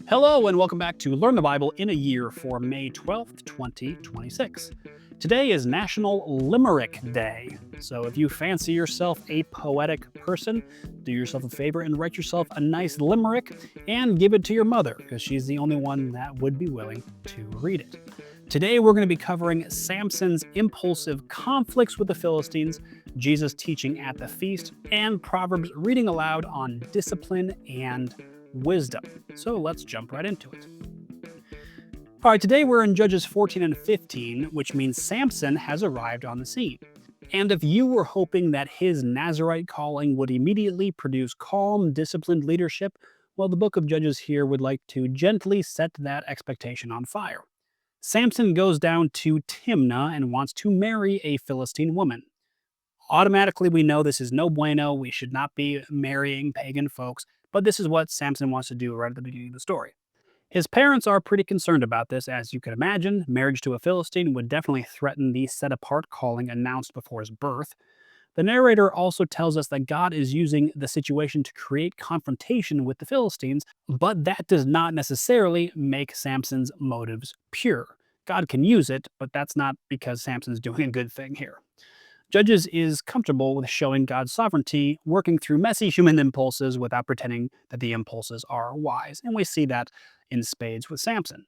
Hello, and welcome back to Learn the Bible in a Year for May 12th, 2026. Today is National Limerick Day. So if you fancy yourself a poetic person, do yourself a favor and write yourself a nice limerick and give it to your mother, because she's the only one that would be willing to read it. Today we're going to be covering Samson's impulsive conflicts with the Philistines, Jesus' teaching at the feast, and Proverbs reading aloud on discipline and wisdom. So let's jump right into it. All right, today we're in Judges 14 and 15, which means Samson has arrived on the scene. And if you were hoping that his Nazirite calling would immediately produce calm, disciplined leadership, well, the book of Judges here would like to gently set that expectation on fire. Samson goes down to Timnah and wants to marry a Philistine woman. Automatically, we know this is no bueno. We should not be marrying pagan folks, but this is what Samson wants to do right at the beginning of the story. His parents are pretty concerned about this, as you can imagine. Marriage to a Philistine would definitely threaten the set apart calling announced before his birth. The narrator also tells us that God is using the situation to create confrontation with the Philistines, but that does not necessarily make Samson's motives pure. God can use it, but that's not because Samson's doing a good thing here. Judges is comfortable with showing God's sovereignty, working through messy human impulses without pretending that the impulses are wise. And we see that in spades with Samson.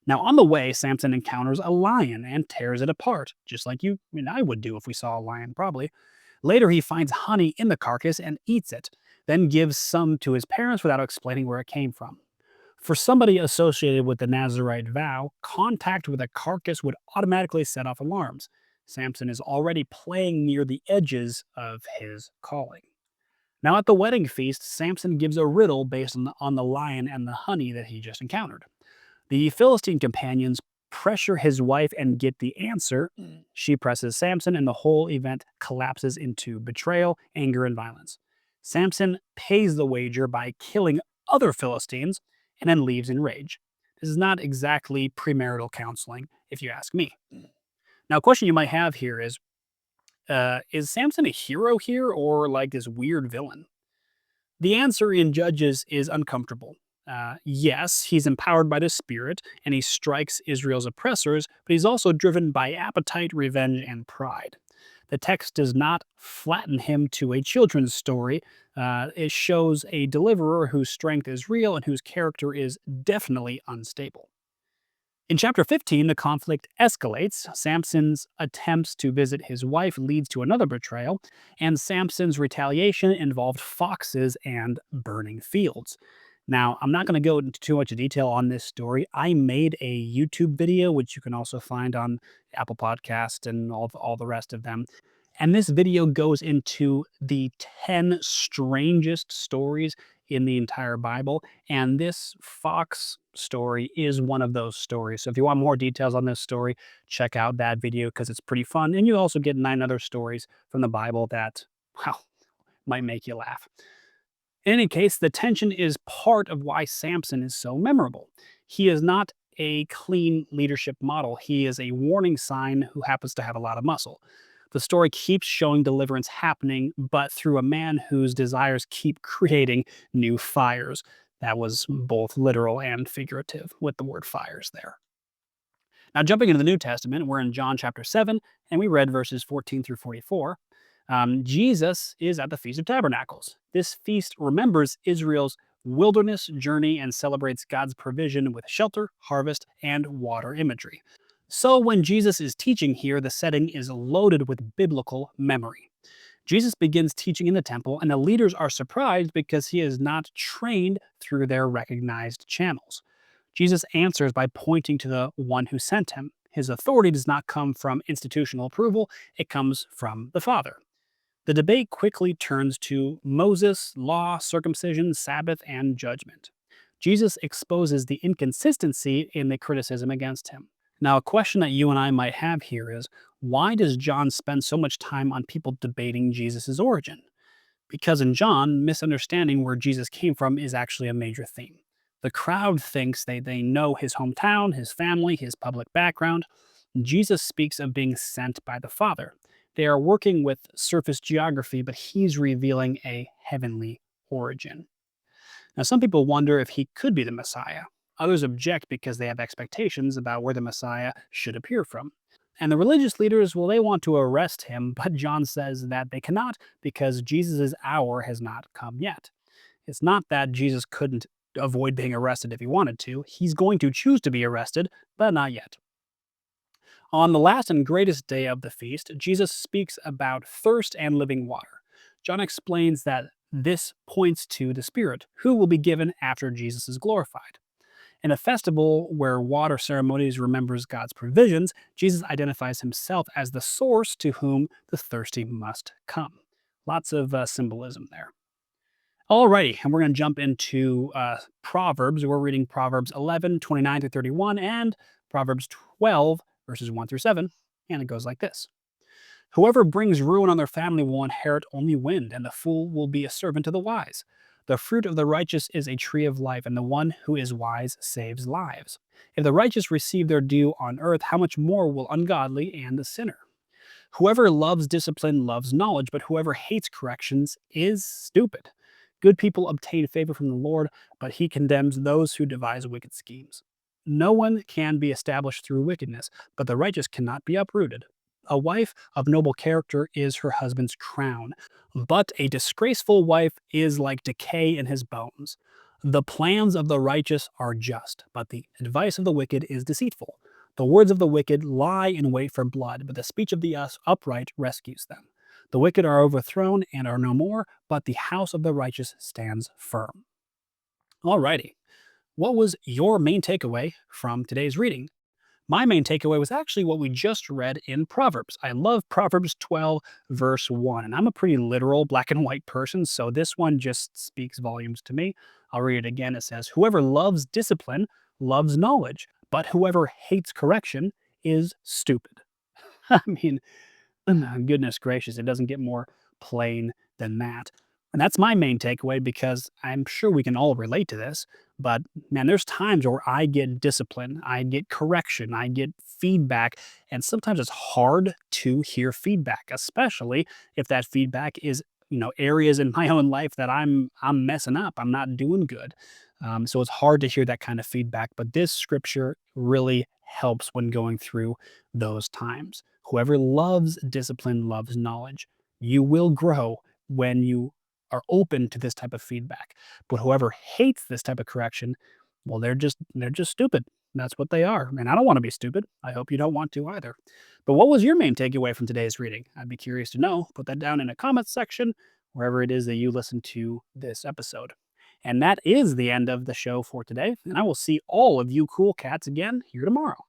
Now, on the way, Samson encounters a lion and tears it apart, just like you and I would do if we saw a lion, probably. Later, he finds honey in the carcass and eats it, then gives some to his parents without explaining where it came from. For somebody associated with the Nazirite vow, contact with a carcass would automatically set off alarms. Samson is already playing near the edges of his calling. Now, at the wedding feast, Samson gives a riddle based on the lion and the honey that he just encountered. The Philistine companions pressure his wife and get the answer. She presses Samson, and the whole event collapses into betrayal, anger, and violence. Samson pays the wager by killing other Philistines and then leaves in rage. This is not exactly premarital counseling, if you ask me. Now, a question you might have here is Samson a hero here or like this weird villain? The answer in Judges is uncomfortable. Yes, he's empowered by the Spirit and he strikes Israel's oppressors, but he's also driven by appetite, revenge, and pride. The text does not flatten him to a children's story. It shows a deliverer whose strength is real and whose character is definitely unstable. In chapter 15, the conflict escalates. Samson's attempts to visit his wife leads to another betrayal, and Samson's retaliation involved foxes and burning fields. Now, I'm not going to go into too much detail on this story. I made a YouTube video, which you can also find on Apple Podcast and all the rest of them. And this video goes into the 10 strangest stories in the entire Bible. And this fox story is one of those stories. So if you want more details on this story, check out that video because it's pretty fun. And you also get 9 other stories from the Bible that, well, might make you laugh. In any case, the tension is part of why Samson is so memorable. He is not a clean leadership model. He is a warning sign who happens to have a lot of muscle. The story keeps showing deliverance happening, but through a man whose desires keep creating new fires. That was both literal and figurative with the word fires there. Now, jumping into the New Testament, we're in John chapter 7, and we read verses 14 through 44. Jesus is at the Feast of Tabernacles. This feast remembers Israel's wilderness journey and celebrates God's provision with shelter, harvest, and water imagery. So when Jesus is teaching here, the setting is loaded with biblical memory. Jesus begins teaching in the temple, and the leaders are surprised because he is not trained through their recognized channels. Jesus answers by pointing to the one who sent him. His authority does not come from institutional approval, it comes from the Father. The debate quickly turns to Moses, law, circumcision, Sabbath, and judgment. Jesus exposes the inconsistency in the criticism against him. Now, a question that you and I might have here is, why does John spend so much time on people debating Jesus' origin? Because in John, misunderstanding where Jesus came from is actually a major theme. The crowd thinks they know his hometown, his family, his public background. Jesus speaks of being sent by the Father. They are working with surface geography, but he's revealing a heavenly origin. Now, some people wonder if he could be the Messiah. Others object because they have expectations about where the Messiah should appear from. And the religious leaders, well, they want to arrest him, but John says that they cannot because Jesus' hour has not come yet. It's not that Jesus couldn't avoid being arrested if he wanted to. He's going to choose to be arrested, but not yet. On the last and greatest day of the feast, Jesus speaks about thirst and living water. John explains that this points to the Spirit, who will be given after Jesus is glorified. In a festival where water ceremonies remembers God's provisions, Jesus identifies himself as the source to whom the thirsty must come. Lots of symbolism there. Alrighty, and we're going to jump into Proverbs. We're reading Proverbs 11, 29 through 31, and Proverbs 12, verses 1 through 7. And it goes like this. Whoever brings ruin on their family will inherit only wind, and the fool will be a servant to the wise. The fruit of the righteous is a tree of life, and the one who is wise saves lives. If the righteous receive their due on earth, how much more will ungodly and the sinner? Whoever loves discipline loves knowledge, but whoever hates corrections is stupid. Good people obtain favor from the Lord, but he condemns those who devise wicked schemes. No one can be established through wickedness, but the righteous cannot be uprooted. A wife of noble character is her husband's crown, but a disgraceful wife is like decay in his bones. The plans of the righteous are just, but the advice of the wicked is deceitful. The words of the wicked lie in wait for blood, but the speech of the upright rescues them. The wicked are overthrown and are no more, but the house of the righteous stands firm. Alrighty, what was your main takeaway from today's reading? My main takeaway was actually what we just read in Proverbs. I love Proverbs 12, verse 1, and I'm a pretty literal black and white person, so this one just speaks volumes to me. I'll read it again. It says, whoever loves discipline loves knowledge, but whoever hates correction is stupid. I mean, goodness gracious, it doesn't get more plain than that. And that's my main takeaway because I'm sure we can all relate to this. But man, there's times where I get discipline, I get correction, I get feedback, and sometimes it's hard to hear feedback, especially if that feedback is, areas in my own life that I'm messing up, I'm not doing good. So it's hard to hear that kind of feedback. But this scripture really helps when going through those times. Whoever loves discipline loves knowledge. You will grow when you are open to this type of feedback. But whoever hates this type of correction, well, they're just stupid. That's what they are. And I don't want to be stupid. I hope you don't want to either. But what was your main takeaway from today's reading? I'd be curious to know. Put that down in the comments section, wherever it is that you listen to this episode. And that is the end of the show for today. And I will see all of you cool cats again here tomorrow.